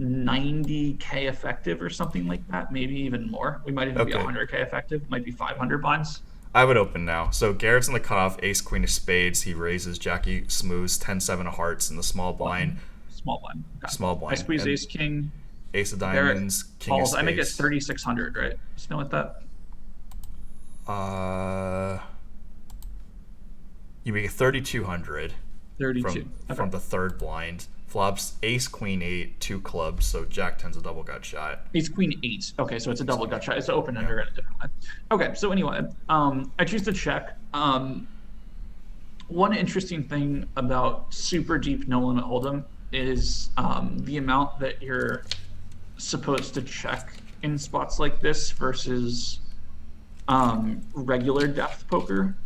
90K effective or something like that, maybe even more. We might even be Okay. 100K effective, might be 500 blinds. I would open now. So Garrett's in the cutoff, ace queen of spades. He raises, Jackie smooths, 10-7 of hearts in the small blind. Small blind. Okay. Small I blind. squeeze And ace king. ace of Garrett diamonds, king of calls. I make it spades. 3,600, right? Something like that. Uh, you make it 3,200 32. Okay. from the third blind. Flops ace queen eight, two clubs, so Jack ten's a double gut shot. Ace queen eight. Okay, so it's a double gut shot. It's an open Yeah. ender and a different line. Okay, so anyway, I choose to check. One interesting thing about super deep no limit hold'em is the amount that you're supposed to check in spots like this versus regular depth poker.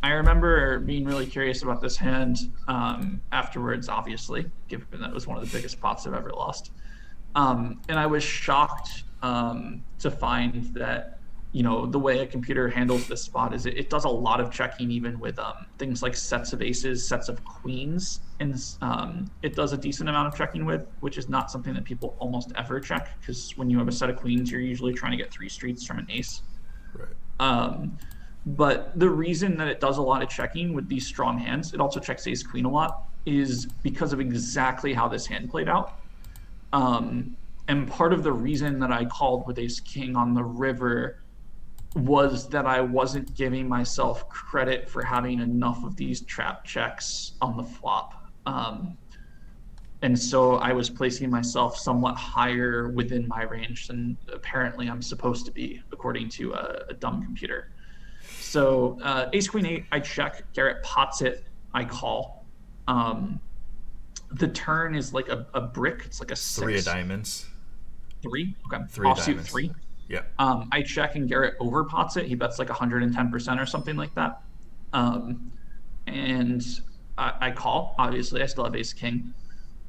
I remember being really curious about this hand afterwards, obviously, given that it was one of the biggest pots I've ever lost. And I was shocked to find that, the way a computer handles this spot is it does a lot of checking, even with things like sets of aces, sets of queens, and it does a decent amount of checking with, which is not something that people almost ever check, because when you have a set of queens, you're usually trying to get three streets from an ace. Right. But the reason that it does a lot of checking with these strong hands, it also checks ace queen a lot, is because of exactly how this hand played out. And part of the reason that I called with ace king on the river was that I wasn't giving myself credit for having enough of these trap checks on the flop. And so I was placing myself somewhat higher within my range than apparently I'm supposed to be, according to a dumb computer. So ace queen eight, I check. Garrett pots it. I call. The turn is like a brick. It's like a six. Three of diamonds. Three. Okay. Three of Offsuit diamonds. three. Yeah. I check and Garrett overpots it. He bets like 110% or something like that. And I call. Obviously, I still have ace king.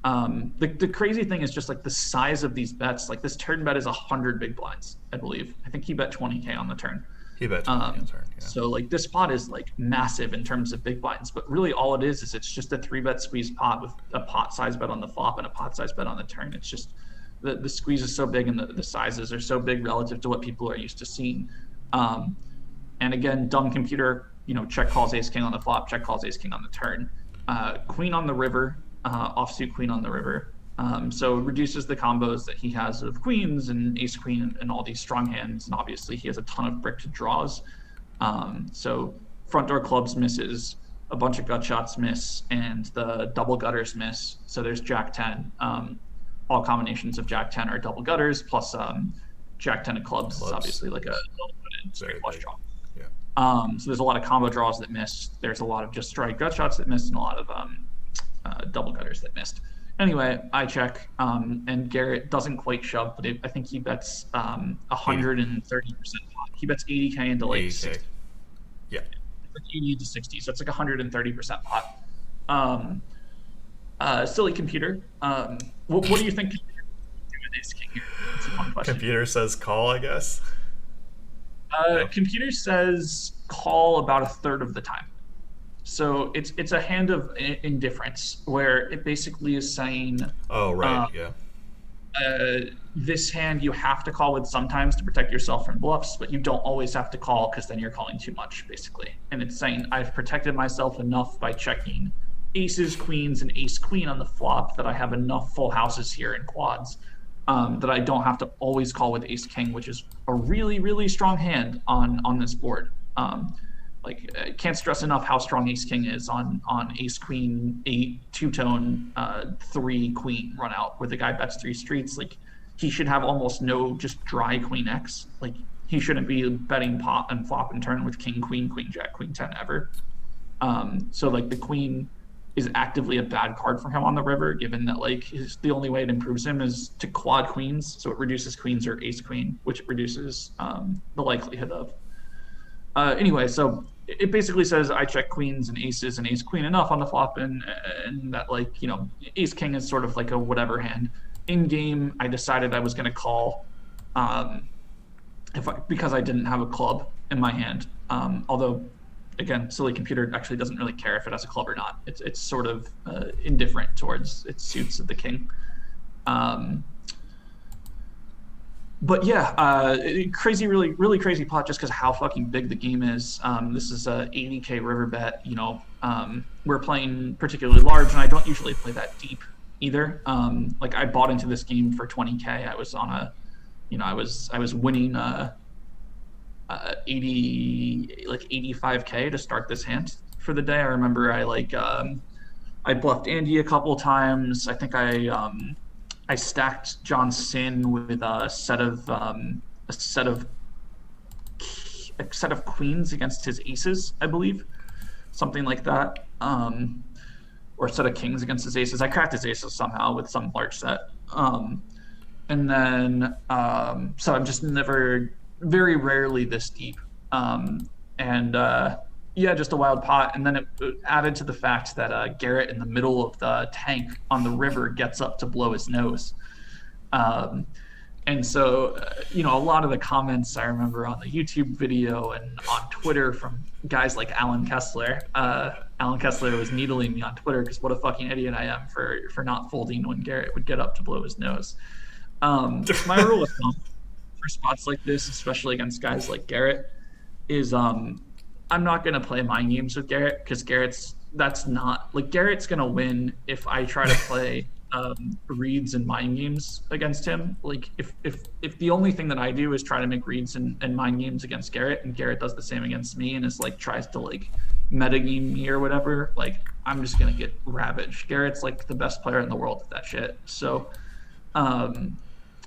The crazy thing is just like the size of these bets. Like this turn bet is 100 big blinds, I believe. I think he bet 20K on the turn. He bet 20 on turn. Yeah. So like this pot is like massive in terms of big blinds, but really all it is it's just a 3-bet squeeze pot with a pot size bet on the flop and a pot size bet on the turn. It's just the squeeze is so big and the sizes are so big relative to what people are used to seeing. And again, dumb computer, check calls ace king on the flop, check calls ace king on the turn. Queen on the river, offsuit queen on the river. So it reduces the combos that he has of queens and ace queen and all these strong hands. And obviously he has a ton of brick to draws. So front door clubs misses, a bunch of gut shots miss, and the double gutters miss. So there's Jack 10. All combinations of Jack 10 are double gutters, plus Jack 10 of clubs is obviously like a straight flush draw. Yeah. So there's a lot of combo draws that missed. There's a lot of just straight gut shots that missed, and a lot of double gutters that missed. Anyway, I check, and Garrett doesn't quite shove, but I think he bets 130% pot. He bets 80K into like 80K. 60. Yeah. Like 80 to 60, so it's like 130% pot. Silly computer. What do you think computer do with ace king here? That's a fun question. Computer says call, I guess. Computer says call about a third of the time. So it's a hand of indifference where it basically is saying, Oh, right. Yeah. This hand you have to call with sometimes to protect yourself from bluffs, but you don't always have to call because then you're calling too much, basically. And it's saying I've protected myself enough by checking aces, queens, and ace queen on the flop that I have enough full houses here in quads that I don't have to always call with ace king, which is a really, really strong hand on this board. I can't stress enough how strong ace king is on ace queen 8 two-tone 3 queen run out where the guy bets 3 streets. Like he should have almost no just dry queen x. Like he shouldn't be betting pot and flop and turn with king queen jack queen 10 ever. So like the queen is actively a bad card for him on the river, given that like the only way it improves him is to quad queens, so it reduces queens or ace queen, which it reduces the likelihood of. Anyway, so it basically says I check queens and aces and ace queen enough on the flop, and that like ace king is sort of like a whatever hand. In game, I decided I was going to call because I didn't have a club in my hand. Although, again, silly computer actually doesn't really care if it has a club or not. It's sort of indifferent towards its suits of the king. Um, but yeah, crazy, really crazy pot just because how fucking big the game is. This is a 80K river bet. We're playing particularly large, and I don't usually play that deep either. Like I bought into this game for 20K. I was on a, I was winning 80 like 85K to start this hand for the day. I remember I bluffed Andy a couple times. I think I stacked John Sin with a set of a set of queens against his aces, I believe, something like that. Or a set of kings against his aces. I cracked his aces somehow with some large set. And then so I'm just never, very rarely this deep. And Yeah, just a wild pot. And then it added to the fact that Garrett in the middle of the tank on the river gets up to blow his nose. Um, and so, a lot of the comments I remember on the YouTube video and on Twitter from guys like Alan Kessler. Alan Kessler was needling me on Twitter because what a fucking idiot I am for not folding when Garrett would get up to blow his nose. My rule of thumb for spots like this, especially against guys like Garrett, is I'm not gonna play mind games with Garrett because Garrett's gonna win if I try to play reads and mind games against him. Like if the only thing that I do is try to make reads and mind games against Garrett, and Garrett does the same against me and is like tries to like metagame me or whatever, like I'm just gonna get ravaged. Garrett's like the best player in the world at that shit. So um,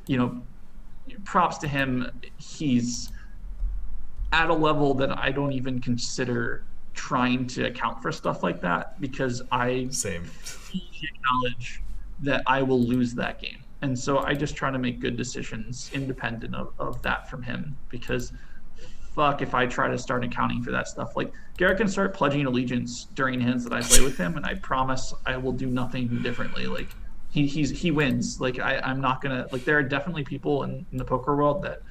you know, props to him. He's at a level that I don't even consider trying to account for stuff like that because I Same. fully acknowledge that I will lose that game. And so I just try to make good decisions independent of that from him because fuck if I try to start accounting for that stuff. Like Garrett can start pledging allegiance during hands that I play with him, and I promise I will do nothing differently. Like he wins. Like I'm not gonna like there are definitely people in the poker world that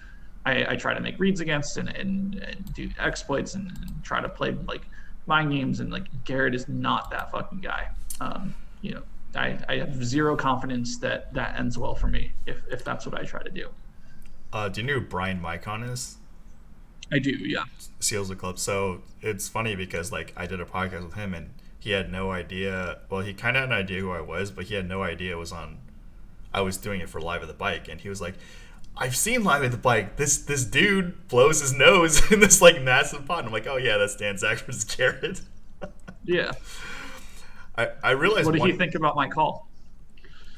I try to make reads against and do exploits and try to play like mind games, and like Garrett is not that fucking guy. You know, I have zero confidence that that ends well for me if that's what I try to do. Do you know who Brian Micon is? I do, yeah. Seals the Club. So it's funny because like I did a podcast with him and he had no idea. Well, he kind of had an idea who I was, but he had no idea it was on. I was doing it for Live at the Bike, and he was like, "I've seen Live at the Bike. This dude blows his nose in this like massive pot." And I'm like, "Oh yeah, that's Dan Zack versus Garrett." Yeah. I realized. What did he think about my call?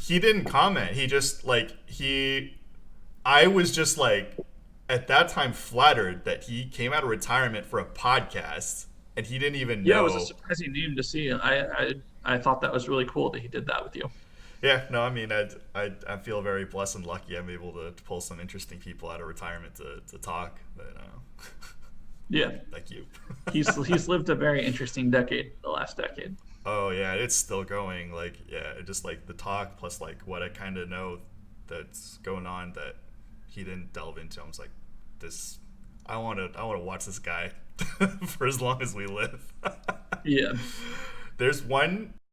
He didn't comment. He just like he. I was just like, at that time, flattered that he came out of retirement for a podcast, and he didn't even know. Yeah, it was a surprising name to see. I thought that was really cool that he did that with you. Yeah, no, I mean, I feel very blessed and lucky. I'm able to pull some interesting people out of retirement to talk. But Yeah, thank you. he's lived a very interesting decade, the last decade. Oh yeah, it's still going. Like yeah, just like the talk plus like what I kind of know that's going on that he didn't delve into. I was like, this. I want to watch this guy for as long as we live. Yeah. There's one